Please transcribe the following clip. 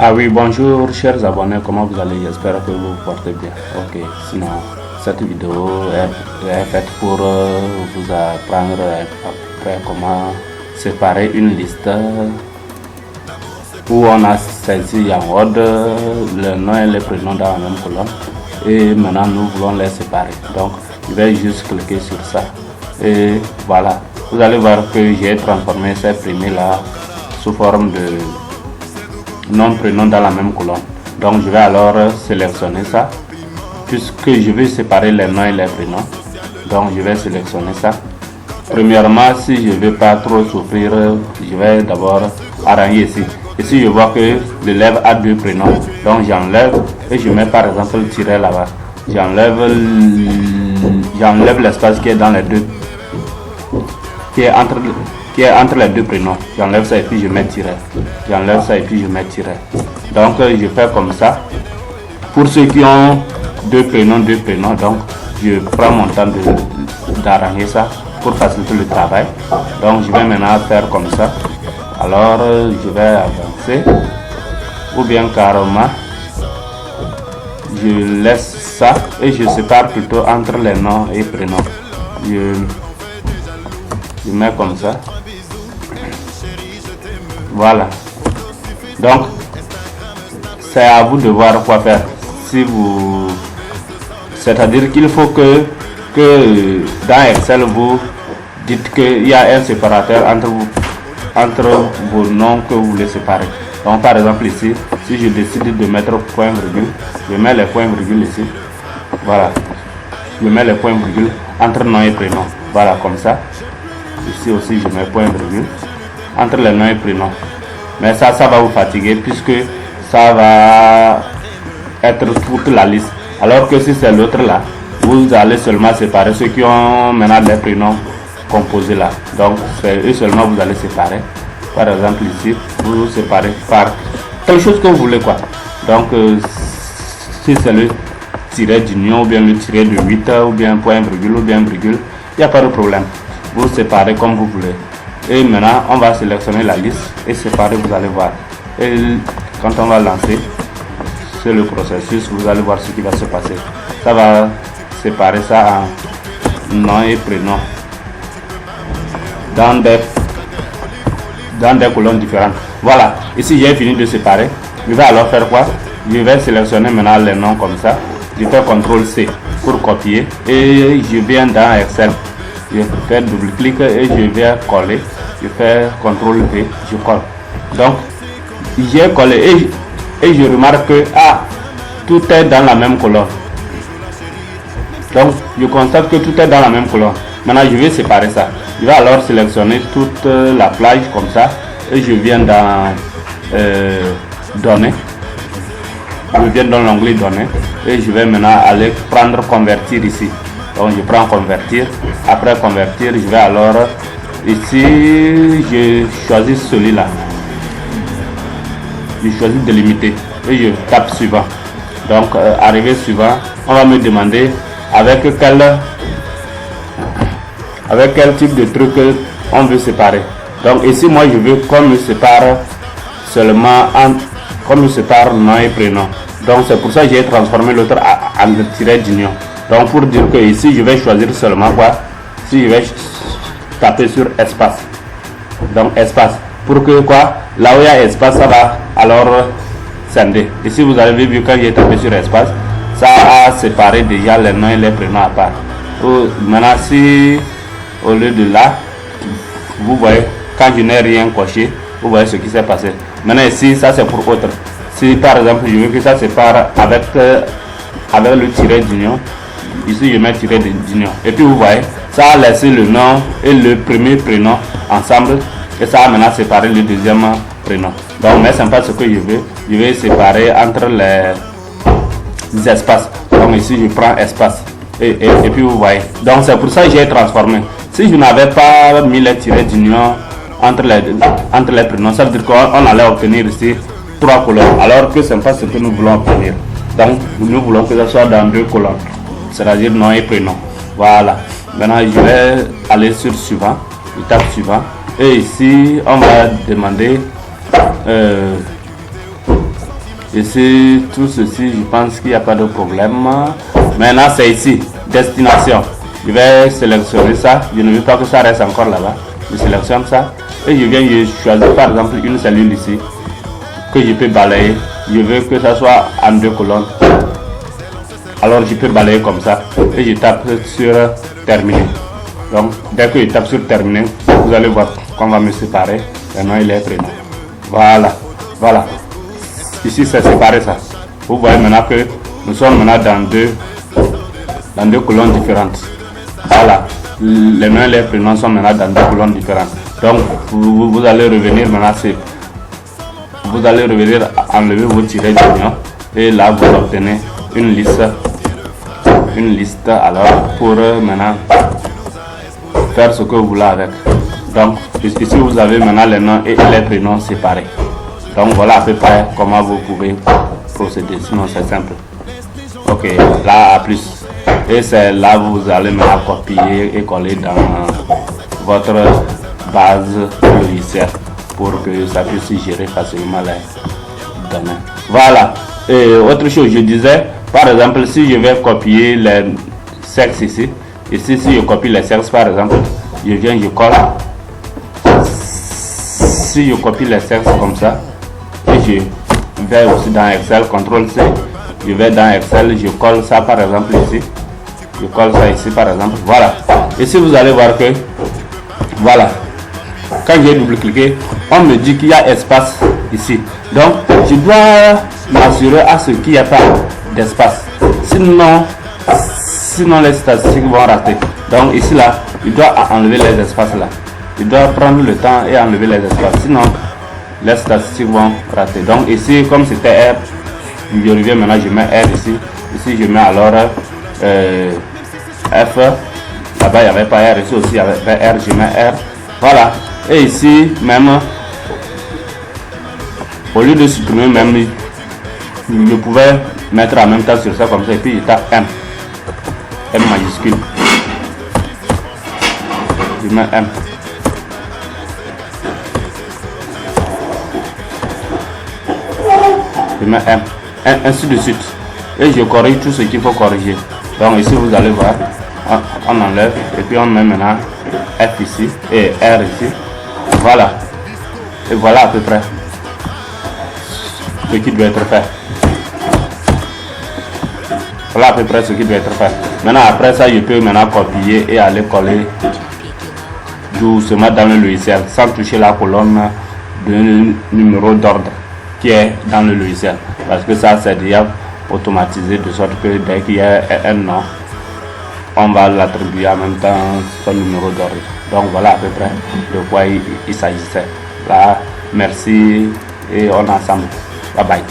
Ah oui, bonjour chers abonnés, comment vous allez? J'espère que vous vous portez bien. Ok, sinon cette vidéo est faite pour vous apprendre après comment séparer une liste où on a saisi en ordre le nom et les prénoms dans la même colonne. Et maintenant nous voulons les séparer. Donc je vais juste cliquer sur ça. Et voilà, vous allez voir que j'ai transformé ces premiers là sous forme de nom prénom dans la même colonne. Donc je vais alors sélectionner ça puisque je vais séparer les noms et les prénoms. Donc je vais sélectionner ça. Premièrement, si je ne veux pas trop souffrir, je vais d'abord arranger ici. Ici je vois que l'élève a deux prénoms, donc j'enlève et je mets par exemple le tiret là-bas. J'enlève l'espace qui est dans les deux, qui est entre les deux prénoms. J'enlève ça et puis je mets tiret. J'enlève ça et puis je mets tiret. Donc je fais comme ça. Pour ceux qui ont deux prénoms, donc je prends mon temps d'arranger ça pour faciliter le travail. Donc je vais maintenant faire comme ça. Alors je vais avancer ou bien carrément je laisse ça et je sépare plutôt entre les noms et prénoms. Je mets comme ça. Voilà. Donc c'est à vous de voir quoi faire. Si vous, c'est-à-dire qu'il faut que dans Excel vous dites qu'il y a un séparateur entre vos noms que vous voulez séparer. Donc par exemple ici, si je décide de mettre point virgule, je mets les points virgules ici. Voilà. Je mets les points virgules entre nom et prénom. Voilà, comme ça. Ici aussi je mets point virgule entre les noms et prénoms. Mais ça va vous fatiguer puisque ça va être toute la liste. Alors que si c'est l'autre là, vous allez seulement séparer ceux qui ont maintenant les prénoms composés là. Donc c'est eux seulement vous allez séparer. Par exemple ici, vous séparez par quelque chose que vous voulez quoi. Donc si c'est le tiret d'union ou bien le tiret de 8 ou bien point virgule ou bien virgule, il n'y a pas de problème. Vous séparez comme vous voulez. Et maintenant on va sélectionner la liste et séparer, vous allez voir. Et quand on va lancer, c'est le processus, vous allez voir ce qui va se passer. Ça va séparer ça en nom et prénom dans des colonnes différentes. Voilà, ici j'ai fini de séparer. Je vais alors faire quoi? Je vais sélectionner maintenant les noms comme ça. Je fais CTRL C pour copier et je viens dans Excel. Je fais double clic et je vais coller. Je fais CTRL V, je colle. Donc j'ai collé et je remarque que tout est dans la même colonne. Donc je constate que tout est dans la même colonne. Maintenant je vais séparer ça. Je vais alors sélectionner toute la plage comme ça et je viens dans données. Je viens dans l'onglet données et je vais maintenant aller prendre convertir ici. Donc je prends convertir. Après convertir, je vais alors ici je choisis celui-là. Je choisis délimiter et je tape suivant. Donc arrivé suivant, on va me demander avec quel type de truc on veut séparer. Donc ici moi je veux qu'on me sépare seulement qu'on me sépare nom et prénom. Donc c'est pour ça que j'ai transformé l'autre en tiret d'union. Donc pour dire que ici je vais choisir seulement quoi, si je vais taper sur espace. Donc espace. Pour que quoi, là où il y a espace, ça va alors scinder. Ici vous avez vu quand j'ai tapé sur espace, ça a séparé déjà les noms et les prénoms à part. Maintenant si au lieu de là, vous voyez, quand je n'ai rien coché, vous voyez ce qui s'est passé. Maintenant ici, ça c'est pour autre. Si par exemple je veux que ça sépare avec le tiret d'union, ici je mets tiret d'union. Et puis vous voyez, ça a laissé le nom et le premier prénom ensemble. Et ça a maintenant séparé le deuxième prénom. Donc mais c'est pas ce que je veux. Je vais séparer entre les espaces. Donc ici je prends espace. Et puis vous voyez. Donc c'est pour ça que j'ai transformé. Si je n'avais pas mis les tirets d'union entre les prénoms, ça veut dire qu'on allait obtenir ici 3 colonnes. Alors que c'est pas ce que nous voulons obtenir. Donc nous voulons que ça soit dans 2 colonnes. C'est-à-dire nom et prénom. Voilà. Maintenant je vais aller sur suivant. Je tape suivant. Et ici, on va demander Ici, tout ceci, je pense qu'il n'y a pas de problème. Maintenant, c'est ici, destination. Je vais sélectionner ça. Je ne veux pas que ça reste encore là-bas. Je sélectionne ça. Et je viens choisir par exemple une cellule ici que je peux balayer. Je veux que ça soit en 2 colonnes. Alors je peux balayer comme ça. Et je tape sur terminer. Donc dès que je tape sur terminer, vous allez voir qu'on va me séparer. Maintenant il est prénom. Voilà. Voilà. Ici c'est séparé ça. Vous voyez maintenant que nous sommes maintenant dans deux colonnes différentes. Voilà. Les noms et les prénoms sont maintenant dans 2 colonnes différentes. Donc vous allez revenir maintenant, vous allez revenir enlever vos tirets d'union et là vous obtenez une liste alors pour maintenant faire ce que vous voulez avec. Donc ici vous avez maintenant les noms et les prénoms séparés. Donc voilà à peu près comment vous pouvez procéder, sinon c'est simple. Ok, là à plus. Et c'est là vous allez maintenant copier et coller dans votre base logicielle pour que ça puisse gérer facilement les données. Voilà. Et autre chose, je disais, par exemple, si je vais copier les sexes ici, si je copie les sexes par exemple, je viens, je colle. Si je copie les sexes comme ça, et je vais aussi dans Excel, CTRL-C, je vais dans Excel, je colle ça par exemple ici. Je colle ça ici par exemple, voilà. Et si vous allez voir que, voilà, quand j'ai double-cliqué, on me dit qu'il y a espace ici. Donc, je dois m'assurer à ce qu'il n'y a pas d'espace. Sinon les statistiques vont rater. Donc ici là, il doit enlever les espaces là. Il doit prendre le temps et enlever les espaces. Sinon, les statistiques vont rater. Donc ici, comme c'était R, je reviens maintenant, je mets R ici. Ici, je mets alors F. Là-bas, il n'y avait pas R. Ici aussi, il y avait R. Je mets R. Voilà. Et ici, même, au lieu de supprimer, même, je pouvais mettre en même temps sur ça comme ça. Et puis, je tape M. M majuscule. Je mets M. Je mets M. Ainsi de suite. Et je corrige tout ce qu'il faut corriger. Donc ici vous allez voir, on enlève et puis on met maintenant F ici et R ici. Voilà. Et voilà à peu près ce qui doit être fait. Voilà à peu près ce qui doit être fait. Maintenant après ça, je peux maintenant copier et aller coller doucement dans le logiciel sans toucher la colonne de numéro d'ordre qui est dans le logiciel. Parce que ça c'est déjà automatisé de sorte que dès qu'il y a un nom, on va l'attribuer en même temps son numéro d'ordre. Donc voilà à peu près de quoi il s'agissait. Là, merci et on est ensemble. Bye bye.